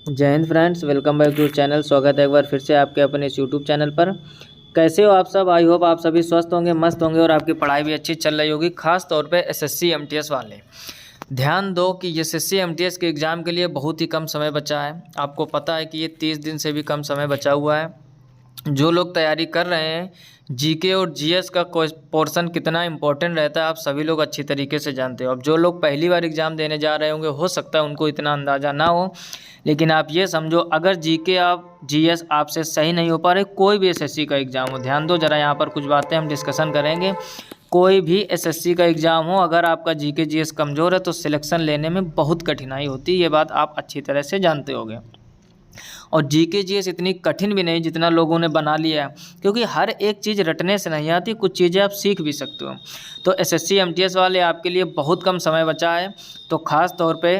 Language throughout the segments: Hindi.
जय हिंद friends, welcome back to channel. स्वागत है एक बार फिर से आपके अपने इस यूट्यूब चैनल पर। कैसे हो आप सब? आई होप आप सभी स्वस्थ होंगे, मस्त होंगे और आपकी पढ़ाई भी अच्छी चल रही होगी। खास तौर पे एसएससी एमटीएस वाले ध्यान दो कि एसएससी एमटीएस के एग्ज़ाम के लिए बहुत ही कम समय बचा है। आपको पता है कि ये 30 दिन से भी कम समय बचा हुआ है। जो लोग तैयारी कर रहे हैं, जीके और जीएस का पोर्शन कितना इंपॉर्टेंट रहता है आप सभी लोग अच्छी तरीके से जानते हो। अब जो लोग पहली बार एग्ज़ाम देने जा रहे होंगे, हो सकता है उनको इतना अंदाज़ा ना हो, लेकिन आप ये समझो, अगर जीके आप जीएस आपसे सही नहीं हो पा रहे, कोई भी एसएससी का एग्ज़ाम हो, ध्यान दो ज़रा, यहाँ पर कुछ बातें हम डिस्कशन करेंगे। कोई भी एसएससी का एग्ज़ाम हो, अगर आपका जीके जीएस कमज़ोर है तो सिलेक्शन लेने में बहुत कठिनाई होती है। ये बात आप अच्छी तरह से जानते होंगे। और जीके जीएस इतनी कठिन भी नहीं जितना लोगों ने बना लिया है, क्योंकि हर एक चीज़ रटने से नहीं आती, कुछ चीज़ें आप सीख भी सकते हो। तो एसएससी एमटीएस वाले आपके लिए बहुत कम समय बचा है, तो ख़ास तौर पे,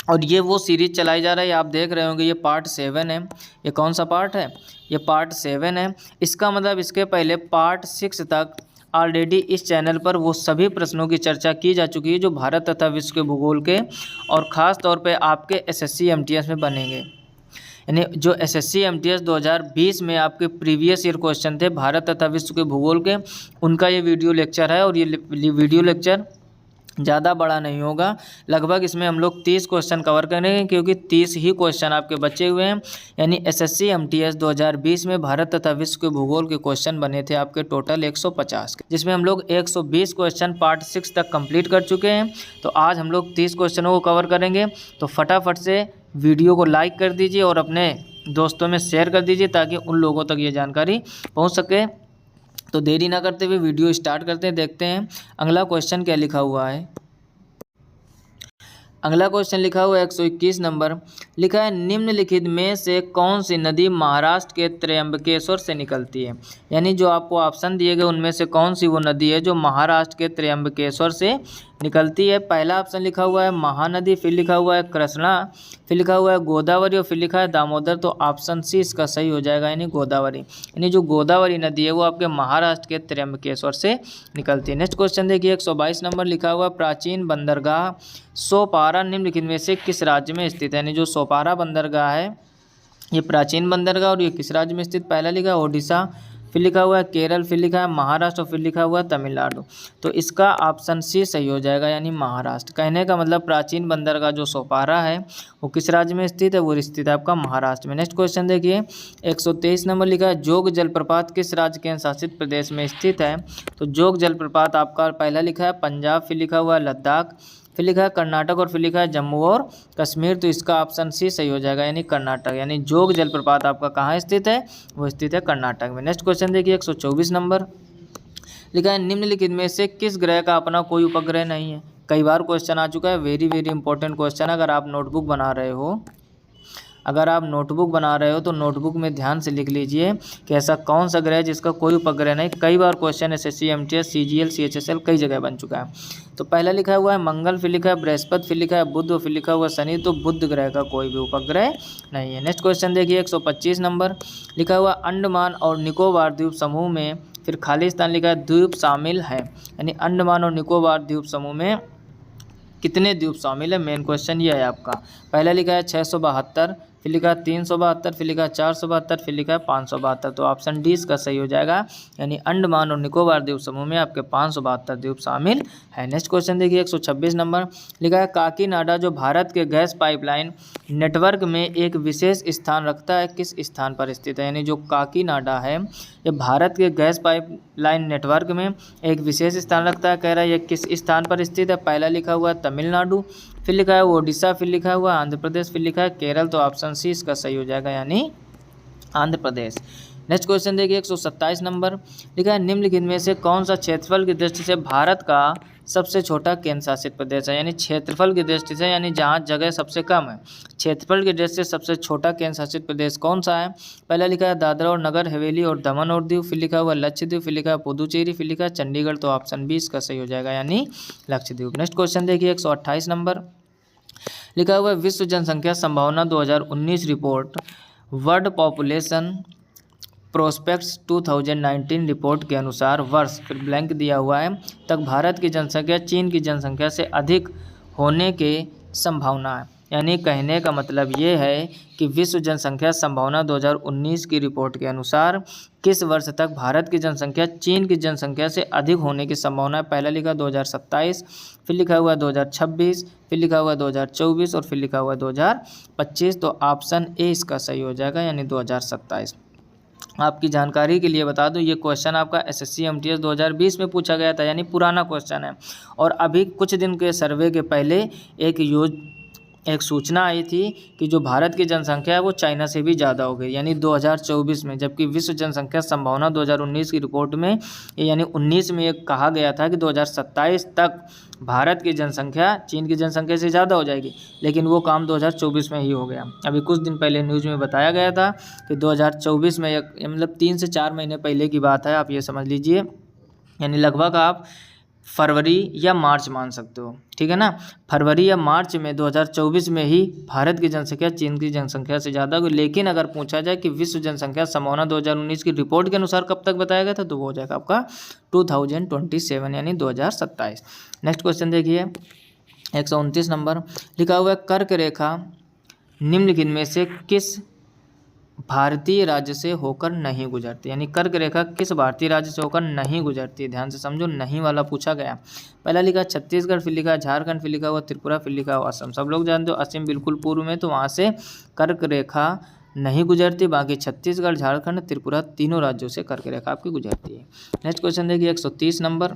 और ये वो सीरीज़ चलाई जा रही है, आप देख रहे होंगे, ये पार्ट 7 है। ये कौन सा पार्ट है? ये पार्ट 7 है। इसका मतलब इसके पहले पार्ट 6 तक ऑलरेडी इस चैनल पर वो सभी प्रश्नों की चर्चा की जा चुकी है जो भारत तथा विश्व के भूगोल के और ख़ास तौर पे आपके एसएससी एमटीएस में बनेंगे। यानी जो एसएससी एमटीएस 2020 में आपके प्रीवियस ईयर क्वेश्चन थे भारत तथा विश्व के भूगोल के, उनका ये वीडियो लेक्चर है। और ये वीडियो लेक्चर ज़्यादा बड़ा नहीं होगा, लगभग इसमें हम लोग 30 क्वेश्चन कवर करेंगे, क्योंकि 30 ही क्वेश्चन आपके बचे हुए हैं। यानी एसएससी एमटीएस 2020 में भारत तथा विश्व के भूगोल के क्वेश्चन बने थे आपके टोटल 150 के, जिसमें हम लोग 120 क्वेश्चन पार्ट 6 तक कंप्लीट कर चुके हैं। तो आज हम लोग 30 क्वेश्चनों को कवर करेंगे। तो फटाफट से वीडियो को लाइक कर दीजिए और अपने दोस्तों में शेयर कर दीजिए, ताकि उन लोगों तक ये जानकारी पहुँच सके। तो देरी ना करते हुए वीडियो स्टार्ट करते हैं, देखते हैं अगला क्वेश्चन क्या लिखा हुआ है। अगला क्वेश्चन लिखा हुआ है 121 नंबर, लिखा है निम्नलिखित में से कौन सी नदी महाराष्ट्र के त्र्यंबकेश्वर से निकलती है। यानी जो आपको ऑप्शन दिए गए उनमें से कौन सी वो नदी है जो महाराष्ट्र के त्र्यंबकेश्वर से निकलती है। पहला ऑप्शन लिखा हुआ है महानदी, फिर लिखा हुआ है कृष्णा, फिर लिखा हुआ है गोदावरी और फिर लिखा है दामोदर। तो ऑप्शन सी इसका सही हो जाएगा, यानी गोदावरी। यानी जो गोदावरी नदी है वो आपके महाराष्ट्र के त्र्यंबकेश्वर से निकलती है। नेक्स्ट क्वेश्चन देखिए 122 नंबर, लिखा हुआ प्राचीन बंदरगाह सोपारा निम्नलिखित में से किस राज्य में स्थित है। यानी जो सोपारा बंदरगाह है ये प्राचीन बंदरगाह, और ये किस राज्य में स्थित? पहला लिखा है ओडिशा, फिर लिखा हुआ है केरल, फिर लिखा है महाराष्ट्र और फिर लिखा हुआ है तमिलनाडु। तो इसका ऑप्शन सी सही हो जाएगा, यानी महाराष्ट्र। कहने का मतलब प्राचीन बंदरगाह जो सोपारा है वो किस राज्य में स्थित है? वो स्थित है आपका महाराष्ट्र में। नेक्स्ट क्वेश्चन देखिए 123 नंबर, लिखा है जोग जलप्रपात किस राज्य केंद्र शासित प्रदेश में स्थित है। तो जोग जलप्रपात आपका पहला लिखा है पंजाब, फिर लिखा हुआ है लद्दाख, फिर लिखा है कर्नाटक और फिर लिखा है जम्मू और कश्मीर। तो इसका ऑप्शन सी सही हो जाएगा, यानी कर्नाटक। यानी जोग जलप्रपात आपका कहाँ स्थित है? वो स्थित है कर्नाटक में। नेक्स्ट क्वेश्चन देखिए 124 नंबर, लिखा है निम्नलिखित में से किस ग्रह का अपना कोई उपग्रह नहीं है। कई बार क्वेश्चन आ चुका है, वेरी वेरी इंपॉर्टेंट क्वेश्चन। अगर आप नोटबुक बना रहे हो, तो नोटबुक में ध्यान से लिख लीजिए कि ऐसा कौन सा ग्रह है जिसका कोई उपग्रह नहीं। कई बार question SSC MTS CGL CHSL कई जगह बन चुका है। तो पहला लिखा हुआ है मंगल, फिर लिखा है बृहस्पति, फिर लिखा है बुध और फिर लिखा हुआ शनि। तो बुध ग्रह का कोई भी उपग्रह नहीं है। नेक्स्ट क्वेश्चन देखिए 125 नंबर, लिखा हुआ अंडमान और निकोबार द्वीप समूह में, फिर खालिस्तान लिखा है द्वीप शामिल है। यानी अंडमान और निकोबार द्वीप समूह में कितने द्वीप शामिल है? मेन क्वेश्चन ये है आपका। पहला लिखा है 672, फिर लिखा है 372, फिर लिखा है 472, फिर लिखा है 572। तो ऑप्शन डी इसका सही हो जाएगा, यानी अंडमान और निकोबार द्वीप समूह में आपके 572 द्वीप शामिल है। नेक्स्ट क्वेश्चन देखिए 126 नंबर, लिखा है काकीनाडा जो भारत के गैस पाइपलाइन नेटवर्क में एक विशेष स्थान रखता है, किस स्थान पर स्थित है। यानी जो काकीनाडा है ये भारत के गैस पाइपलाइन नेटवर्क में एक विशेष स्थान रखता है। कह रहा है ये किस स्थान पर स्थित है? पहला लिखा हुआ है तमिलनाडु, फिर लिखा है ओडिशा, फिर लिखा हुआ है आंध्र प्रदेश, फिर लिखा है केरल। तो ऑप्शन सी इसका सही हो जाएगा, यानी आंध्र प्रदेश। नेक्स्ट क्वेश्चन देखिए 127 नंबर, लिखा है निम्नलिखित में से कौन सा क्षेत्रफल की दृष्टि से भारत का सबसे छोटा केंद्र शासित प्रदेश है। यानी क्षेत्रफल की दृष्टि से, यानी जहाँ जगह सबसे कम है, क्षेत्रफल की दृष्टि से सबसे छोटा केंद्र शासित प्रदेश कौन सा है। पहला लिखा है दादरा और नगर हवेली और दमन और दीव, फिर लिखा हुआ लक्षद्वीप, फिर लिखा है पुदुचेरी, फिर लिखा है चंडीगढ़। तो ऑप्शन बी इसका सही हो जाएगा, यानी लक्षद्वीप। नेक्स्ट क्वेश्चन देखिए 128 नंबर, लिखा हुआ है विश्व जनसंख्या संभावना 2019 report world population prospects 2019 report के अनुसार वर्ष, फिर ब्लैंक दिया हुआ है, तक भारत की जनसंख्या चीन की जनसंख्या से अधिक होने की संभावना है। यानी कहने का मतलब ये है कि विश्व जनसंख्या संभावना 2019 की रिपोर्ट के अनुसार किस वर्ष तक भारत की जनसंख्या चीन की जनसंख्या से अधिक होने की संभावना है। पहला लिखा 2027, फिर लिखा हुआ 2026, फिर लिखा हुआ 2024 और फिर लिखा हुआ 2025। तो ऑप्शन ए इसका सही हो जाएगा, यानी 2027। आपकी जानकारी के लिए बता दूं, ये क्वेश्चन आपका एसएससी एमटीएस 2020 में पूछा गया था, यानी पुराना क्वेश्चन है। और अभी कुछ दिन के सर्वे के पहले एक सूचना आई थी कि जो भारत की जनसंख्या है वो चाइना से भी ज़्यादा हो गई, यानी 2024 में। जबकि विश्व जनसंख्या संभावना 2019 की रिपोर्ट में यानी 19 में एक कहा गया था कि 2027 तक भारत की जनसंख्या चीन की जनसंख्या से ज़्यादा हो जाएगी, लेकिन वो काम 2024 में ही हो गया। अभी कुछ दिन पहले न्यूज़ में बताया गया था कि 2024 में, मतलब 3 से 4 महीने पहले की बात है, आप ये समझ लीजिए। यानी लगभग आप फरवरी या मार्च मान सकते हो, ठीक है ना। फरवरी या मार्च में 2024 में ही भारत की जनसंख्या चीन की जनसंख्या से ज़्यादा होगी। लेकिन अगर पूछा जाए कि विश्व जनसंख्या संभावना 2019 की रिपोर्ट के अनुसार कब तक बताया गया था, तो वो हो जाएगा आपका 2027, यानी 2027। नेक्स्ट क्वेश्चन देखिए, 129 नंबर लिखा हुआ है, कर्क रेखा निम्नलिखित में से किस भारतीय राज्य से होकर नहीं गुजरती। यानी कर्क रेखा किस भारतीय राज्य से होकर नहीं गुजरती। ध्यान से समझो, नहीं वाला पूछा गया। पहला लिखा छत्तीसगढ़, फिर लिखा झारखंड, फिर लिखा हुआ त्रिपुरा, फिर लिखा हुआ असम। सब लोग जानते हो असम बिल्कुल पूर्व में, तो वहाँ से कर्क रेखा नहीं गुजरती। बाकी छत्तीसगढ़, झारखंड, त्रिपुरा तीनों राज्यों से कर्क रेखा आपकी गुजरती है। नेक्स्ट क्वेश्चन देखिए, 130 नंबर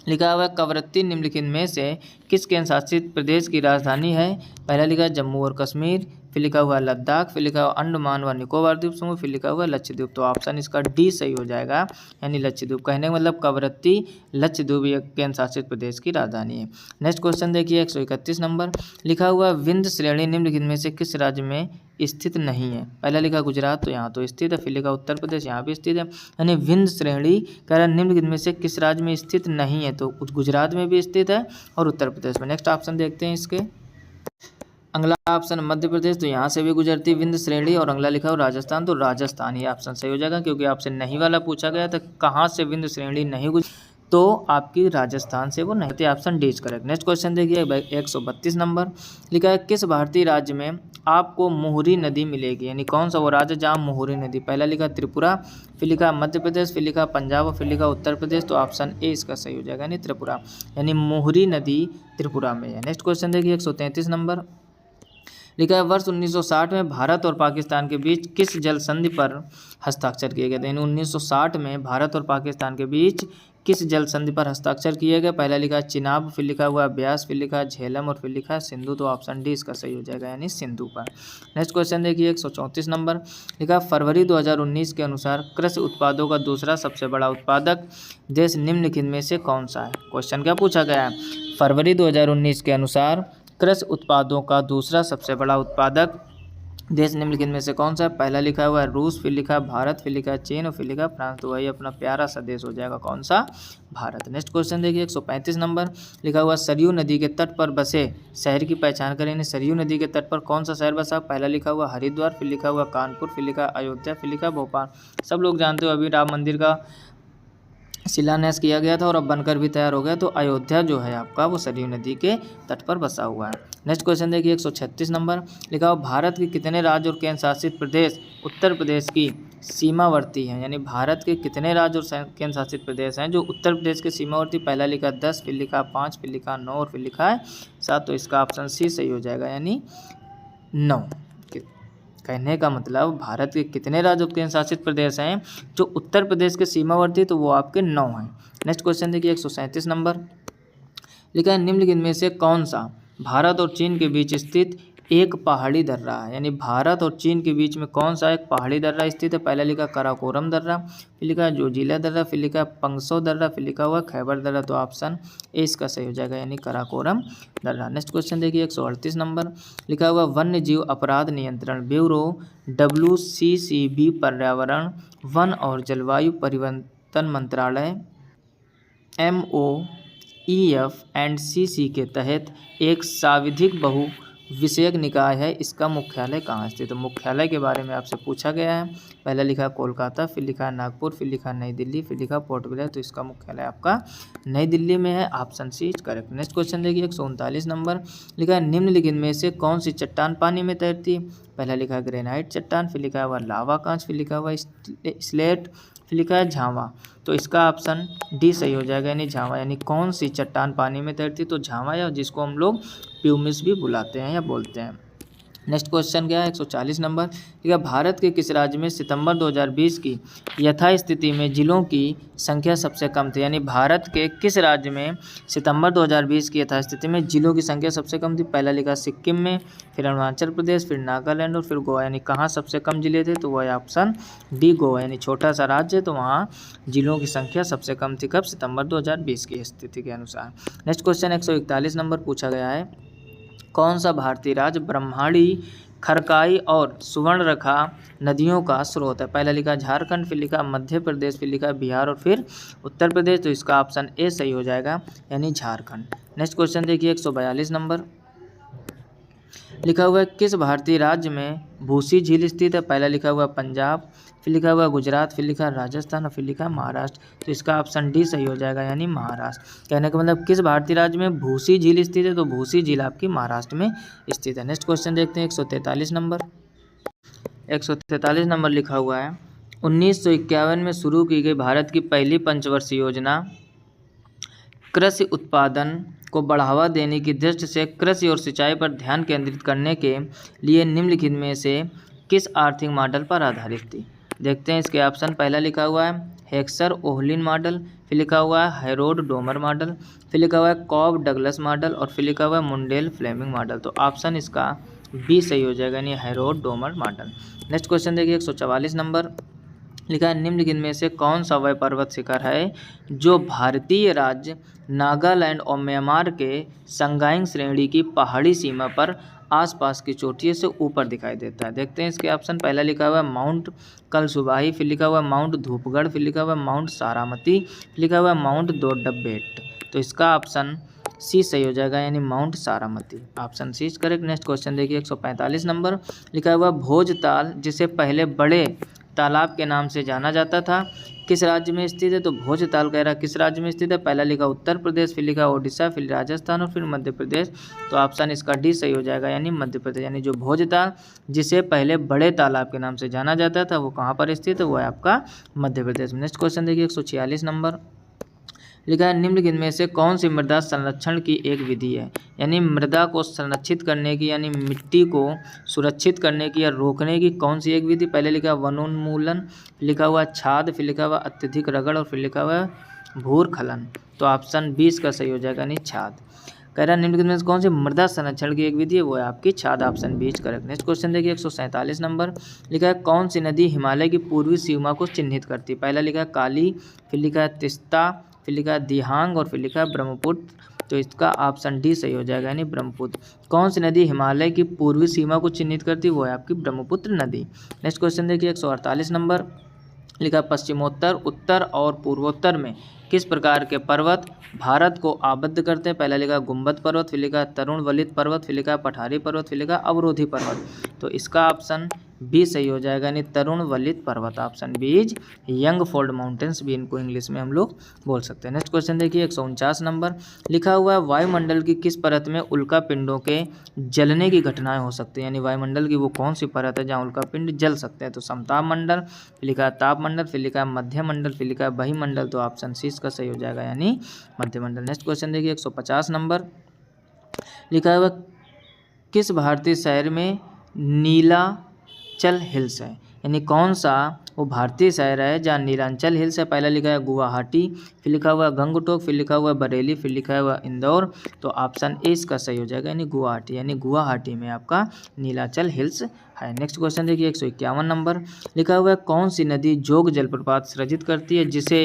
लिखा हुआ है, कवरत्ती निम्नलिखित में से किस केंद्र शासित प्रदेश की राजधानी है। पहला लिखा जम्मू और कश्मीर, फिर लिखा हुआ लद्दाख, फिर लिखा हुआ अंडमान व निकोबार द्वीप समूह, फिर लिखा हुआ लक्षद्वीप। तो ऑप्शन इसका डी सही हो जाएगा, यानी लक्षद्वीप। कहने का मतलब कवरत्ती लक्षद्वीप एक केंद्र शासित प्रदेश की राजधानी है। नेक्स्ट क्वेश्चन देखिए, 131 नंबर लिखा हुआ विंध्य श्रेणी निम्नलिखित में से किस राज्य में स्थित नहीं है। पहला लिखा गुजरात, तो यहाँ तो स्थित है। फिर लिखा उत्तर प्रदेश, यहाँ भी स्थित है। यानी विंध्य श्रेणी कह रहा निम्नलिखित में से किस राज्य में स्थित नहीं है, तो गुजरात में भी स्थित है और उत्तर प्रदेश में। नेक्स्ट ऑप्शन देखते हैं इसके। अगला ऑप्शन मध्य प्रदेश, तो यहाँ से भी गुजरती विंध्य श्रेणी। और अगला लिखा हो राजस्थान, तो राजस्थान ही ऑप्शन सही हो जाएगा, क्योंकि आपसे नहीं वाला पूछा गया था कहाँ से विंध्य श्रेणी नहीं गुजर, तो आपकी राजस्थान से वो नहीं थी। Option D is correct. Next question देखिए, 132 नंबर लिखा है, किस भारतीय राज्य में आपको मुहुरी नदी मिलेगी। यानी कौन सा वो राज्य जहाँ मुहुरी नदी। पहला लिखा त्रिपुरा, फिर लिखा मध्य प्रदेश, फिर लिखा पंजाब और फिर लिखा उत्तर प्रदेश। तो ऑप्शन ए इसका सही हो जाएगा, यानी त्रिपुरा। यानी मुहुरी नदी त्रिपुरा में है। नेक्स्ट क्वेश्चन देखिए, 133 नंबर लिखा है, वर्ष 1960 में भारत और पाकिस्तान के बीच किस जल संधि पर हस्ताक्षर किए गए थे। यानी 1960 में भारत और पाकिस्तान के बीच किस जल संधि पर हस्ताक्षर किए गए। पहला लिखा चिनाब, फिर लिखा हुआ ब्यास, फिर लिखा झेलम और फिर लिखा सिंधु। तो ऑप्शन डी इसका सही हो जाएगा, यानी सिंधु पर। नेक्स्ट क्वेश्चन देखिए, 134 नंबर लिखा, फरवरी 2019 के अनुसार कृषि उत्पादों का दूसरा सबसे बड़ा उत्पादक देश निम्नलिखित में से कौन सा है। क्वेश्चन क्या पूछा गया है, फरवरी 2019 के अनुसार कृषि उत्पादों का दूसरा सबसे बड़ा उत्पादक देश निम्नलिखित में से कौन सा है। पहला लिखा हुआ है रूस, फिर लिखा भारत, फिर लिखा चीन और फिर लिखा फ्रांस। तो वही अपना प्यारा सा देश हो जाएगा, कौन सा, भारत। नेक्स्ट क्वेश्चन देखिए, 135 नंबर लिखा हुआ सरयू नदी के तट पर बसे शहर की पहचान करें। सरयू नदी के तट पर कौन सा शहर बसा। पहला लिखा हुआ हरिद्वार, फिर लिखा हुआ कानपुर, फिर लिखा अयोध्या, फिर लिखा भोपाल। सब लोग जानते हो अभी राम मंदिर का शिलान्यास किया गया था और अब बनकर भी तैयार हो गया। तो अयोध्या जो है आपका वो सरयू नदी के तट पर बसा हुआ है। नेक्स्ट क्वेश्चन देखिए, 136 नंबर लिखा हुआ भारत के कितने राज्य और केंद्र शासित प्रदेश उत्तर प्रदेश की सीमावर्ती हैं। यानी भारत के कितने राज्य और केंद्र शासित प्रदेश हैं जो उत्तर प्रदेश के सीमावर्ती। पहला लिखा 10, फिर लिखा 5, फिर लिखा 9 और फिर लिखा है 7। तो इसका ऑप्शन सी सही हो जाएगा, यानी 9। कहने का मतलब भारत के कितने राज्य और केंद्र शासित प्रदेश हैं जो उत्तर प्रदेश के सीमावर्ती, तो वो आपके 9 हैं। नेक्स्ट क्वेश्चन देखिए, 137 नंबर लिखा है, निम्नलिखित में से कौन सा भारत और चीन के बीच स्थित एक पहाड़ी दर्रा है। यानी भारत और चीन के बीच में कौन सा एक पहाड़ी दर्रा स्थित है। पहला लिखा कराकोरम दर्रा, फिर लिखा जोजिला दर्रा, फिर लिखा पंगसो दर्रा, फिर लिखा हुआ खैबर दर्रा। तो ऑप्शन ए इसका सही हो जाएगा, यानी कराकोरम दर्रा। नेक्स्ट क्वेश्चन देखिए, 138 नंबर लिखा हुआ वन्य जीव अपराध नियंत्रण ब्यूरो WCCB पर्यावरण, वन और जलवायु परिवर्तन मंत्रालय MOEF एंड CC के तहत एक सांविधिक बहु विषयक निकाय है, इसका मुख्यालय कहाँ स्थित है। तो मुख्यालय के बारे में आपसे पूछा गया है। पहला लिखा है कोलकाता, फिर लिखा है नागपुर, फिर लिखा है नई दिल्ली, फिर लिखा पोर्ट ब्लेयर। तो इसका मुख्यालय आपका नई दिल्ली में है। Option C is correct. Next question देखिए 139 नंबर लिखा है निम्नलिखित में से कौन सी चट्टान पानी में तैरती है। पहला लिखा है ग्रेनाइट चट्टान, फिर लिखा हुआ लावा कांच, फिर लिखा हुआ स्लेट, फिर लिखा है झावा। तो इसका ऑप्शन डी सही हो जाएगा, यानी झावा। यानी कौन सी चट्टान पानी में तैरती, तो झावा, या जिसको हम लोग प्यूमिस भी बुलाते हैं या बोलते हैं। नेक्स्ट क्वेश्चन क्या है 140 नंबर ठीक है, भारत के किस राज्य में सितंबर 2020 की यथास्थिति में जिलों की संख्या सबसे कम थी। यानी भारत के किस राज्य में सितंबर 2020 की यथास्थिति में जिलों की संख्या सबसे कम थी। पहला लिखा सिक्किम में, फिर अरुणाचल प्रदेश, फिर नागालैंड और फिर गोवा। यानी कहाँ सबसे कम जिले थे, तो वह ऑप्शन डी गोवा। यानी छोटा सा राज्य है तो वहाँ जिलों की संख्या सबसे कम थी। कब, सितंबर 2020 की स्थिति के अनुसार। नेक्स्ट क्वेश्चन 141 नंबर पूछा गया है कौन सा भारतीय राज्य ब्रह्मांडी, खरकाई और सुवर्णरेखा नदियों का स्रोत है। पहला लिखा झारखंड, फिर लिखा मध्य प्रदेश, फिर लिखा बिहार और फिर उत्तर प्रदेश। तो इसका ऑप्शन ए सही हो जाएगा, यानी झारखंड। नेक्स्ट क्वेश्चन देखिए 142 नंबर लिखा हुआ है किस भारतीय राज्य में भूसी झील स्थित है। पहला लिखा हुआ पंजाब, फिर लिखा हुआ गुजरात, फिर लिखा राजस्थान और फिर लिखा महाराष्ट्र। तो इसका ऑप्शन डी सही हो जाएगा, यानी महाराष्ट्र। कहने का मतलब किस भारतीय राज्य में भूसी झील स्थित है, तो भूसी झील आपकी महाराष्ट्र में स्थित है। नेक्स्ट क्वेश्चन देखते हैं 143 नंबर 143 नंबर लिखा हुआ है 1951 में शुरू की गई भारत की पहली पंचवर्षीय योजना कृषि उत्पादन को बढ़ावा देने की दृष्टि से कृषि और सिंचाई पर ध्यान केंद्रित करने के लिए निम्नलिखित में से किस आर्थिक मॉडल पर आधारित थी। देखते हैं इसके ऑप्शन। पहला लिखा हुआ है हेक्सर ओहलिन मॉडल, फिर लिखा हुआ है हैरोड डोमर मॉडल, फिर लिखा हुआ है कॉब डगलस मॉडल और फिर लिखा हुआ है मुंडेल फ्लेमिंग मॉडल। तो ऑप्शन इसका बी सही हो जाएगा, यानी Herod Domar model. Next question देखिए 144 नंबर लिखा है निम्नलिखित में से कौन सा वह पर्वत शिखर है जो भारतीय राज्य नागालैंड और म्यांमार के संगाइंग श्रेणी की पहाड़ी सीमा पर आसपास की चोटियों से ऊपर दिखाई देता है। देखते हैं इसके ऑप्शन। पहला लिखा हुआ है माउंट कलसुबाही, फिर लिखा हुआ है माउंट धूपगढ़, फिर लिखा हुआ है माउंट सारामती, फिर लिखा हुआ है माउंट दोड्डबेट। तो इसका ऑप्शन सी सही हो जाएगा, यानी mount Saramati. Option C is correct. Next question देखिए 145 नंबर लिखा हुआ भोजताल जिसे पहले बड़े तालाब के नाम से जाना जाता था किस राज्य में स्थित है। तो भोजताल कह रहा किस राज्य में स्थित है। पहला लिखा उत्तर प्रदेश, फिर लिखा ओडिशा, फिर राजस्थान और फिर मध्य प्रदेश। तो ऑप्शन इसका डी सही हो जाएगा, यानी मध्य प्रदेश। यानी जो भोजताल जिसे पहले बड़े तालाब के नाम से जाना जाता था वो कहाँ पर स्थित है, वो है आपका मध्य प्रदेश में। नेक्स्ट क्वेश्चन देखिए 146 नंबर लिखा है निम्नलिखित में से कौन सी मृदा संरक्षण की एक विधि है। यानी मृदा को संरक्षित करने की, यानी मिट्टी को सुरक्षित करने की या रोकने की कौन सी एक विधि। पहले लिखा वनोन्मूलन, लिखा हुआ छाद, फिर लिखा हुआ अत्यधिक रगड़ और फिर लिखा हुआ भूरखलन। तो ऑप्शन 20 का सही हो जाएगा, यानी छाद। कह रहा है निम्नलिखित में से कौन सी मृदा संरक्षण की एक विधि है, वो है आपकी छाद। Option 20 correct. नेक्स्ट क्वेश्चन देखिए 147 नंबर लिखा है कौन सी नदी हिमालय की पूर्वी सीमा को चिन्हित करती है। पहला लिखा है काली, फिर लिखा है तिस्ता, फिर लिखा है दिहांग और फिर लिखा है ब्रह्मपुत्र। तो इसका ऑप्शन डी सही हो जाएगा, यानी ब्रह्मपुत्र। कौन सी नदी हिमालय की पूर्वी सीमा को चिन्हित करती है, वो है आपकी ब्रह्मपुत्र नदी। नेक्स्ट क्वेश्चन देखिए 148 नंबर लिखा पश्चिमोत्तर, उत्तर और पूर्वोत्तर में किस प्रकार के पर्वत भारत को आबद्ध करते हैं। पहला लिखा गुंबद पर्वत, फिर लिखा तरुण वलित पर्वत, फिर लिखा पठारी पर्वत, फिर लिखा अवरोधी पर्वत। तो इसका ऑप्शन बी सही हो जाएगा, यानी तरुण वलित पर्वत। Option B is young fold mountains भी इनको इंग्लिश में हम लोग बोल सकते हैं। नेक्स्ट क्वेश्चन देखिए 149 नंबर लिखा हुआ है वायुमंडल की किस परत में उल्का पिंडों के जलने की घटनाएं हो सकती हैं। यानी वायुमंडल की वो कौन सी परत है जहाँ उल्का पिंड जल सकते हैं। तो समताप मंडल, फिर लिखा है ताप मंडल, फिर लिखा है मध्य मंडल, फिर लिखा है बहिमंडल। तो ऑप्शन सी का सही हो जाएगा, यानी मध्य मंडल। नेक्स्ट क्वेश्चन देखिए 150 नंबर लिखा हुआ किस भारतीय शहर में नीलांचल हिल्स है। यानी कौन सा वो भारतीय शहर है जहाँ नीलांचल हिल्स है। पहला लिखा है गुवाहाटी, फिर लिखा हुआ है गंगटोक, फिर लिखा हुआ है बरेली, फिर लिखा हुआ है इंदौर। तो ऑप्शन ए इसका सही हो जाएगा, यानी गुवाहाटी। यानी गुवाहाटी में आपका नीलांचल हिल्स है। नेक्स्ट क्वेश्चन देखिए 151 नंबर लिखा हुआ है, कौन सी नदी जोग जलप्रपात सृजित करती है जिसे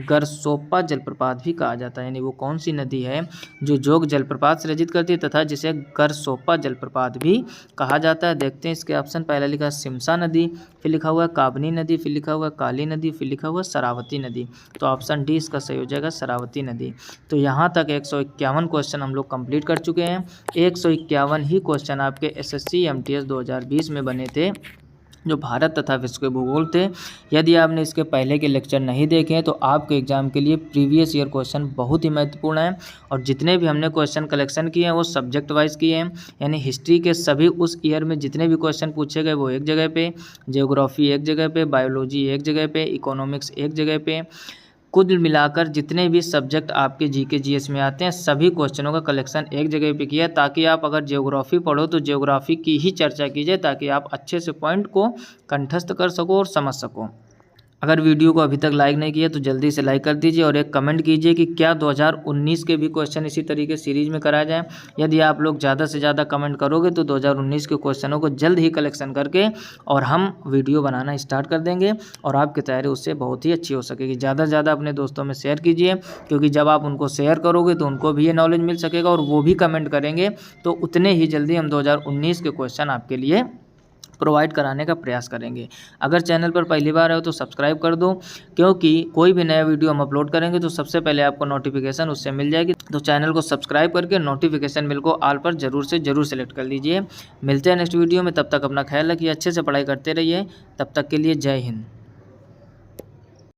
गरसोप्पा जलप्रपात भी कहा जाता है। यानी वो कौन सी नदी है जो जोग जलप्रपात सृजित करती है तथा जिसे गरसोप्पा जलप्रपात भी कहा जाता है। देखते हैं इसके ऑप्शन। पहला लिखा है सिमसा नदी, फिर लिखा हुआ है काबनी नदी, फिर लिखा हुआ है काली नदी, फिर लिखा हुआ है शरावती नदी। तो ऑप्शन डी इसका सही हो जाएगा, शरावती नदी। तो यहाँ तक 151 क्वेश्चन हम लोग कंप्लीट कर चुके हैं। 151 ही क्वेश्चन आपके एसएससी एमटीएस 2020 में बने थे जो भारत तथा विश्व के भूगोल थे। यदि आपने इसके पहले के लेक्चर नहीं देखे हैं तो आपके एग्जाम के लिए प्रीवियस ईयर क्वेश्चन बहुत ही महत्वपूर्ण है। और जितने भी हमने क्वेश्चन कलेक्शन किए हैं वो सब्जेक्ट वाइज किए हैं, यानी हिस्ट्री के सभी उस ईयर में जितने भी क्वेश्चन पूछे गए वो एक जगह पे, जियोग्राफी एक जगह पे, बायोलॉजी एक जगह पे, इकोनॉमिक्स एक जगह पे, कुल मिलाकर जितने भी सब्जेक्ट आपके जीके जीएस में आते हैं सभी क्वेश्चनों का कलेक्शन एक जगह पे किया, ताकि आप अगर ज्योग्राफी पढ़ो तो ज्योग्राफी की ही चर्चा कीजिए, ताकि आप अच्छे से पॉइंट को कंठस्थ कर सको और समझ सको। अगर वीडियो को अभी तक लाइक नहीं किया तो जल्दी से लाइक कर दीजिए और एक कमेंट कीजिए कि क्या 2019 के भी क्वेश्चन इसी तरीके सीरीज में कराया जाए। यदि आप लोग ज़्यादा से ज़्यादा कमेंट करोगे तो 2019 के क्वेश्चनों को जल्द ही कलेक्शन करके और हम वीडियो बनाना स्टार्ट कर देंगे और आपकी तैयारी उससे बहुत ही अच्छी हो सकेगी। ज़्यादा से ज़्यादा अपने दोस्तों में शेयर कीजिए, क्योंकि जब आप उनको शेयर करोगे तो उनको भी ये नॉलेज मिल सकेगा और वो भी कमेंट करेंगे, तो उतने ही जल्दी हम 2019 के क्वेश्चन आपके लिए प्रोवाइड कराने का प्रयास करेंगे। अगर चैनल पर पहली बार आए हो तो सब्सक्राइब कर दो, क्योंकि कोई भी नया वीडियो हम अपलोड करेंगे तो सबसे पहले आपको नोटिफिकेशन उससे मिल जाएगी। तो चैनल को सब्सक्राइब करके नोटिफिकेशन बिल को ऑल पर जरूर से जरूर सेलेक्ट कर लीजिए। मिलते हैं नेक्स्ट वीडियो में, तब तक अपना ख्याल रखिए, अच्छे से पढ़ाई करते रहिए। तब तक के लिए जय हिंद।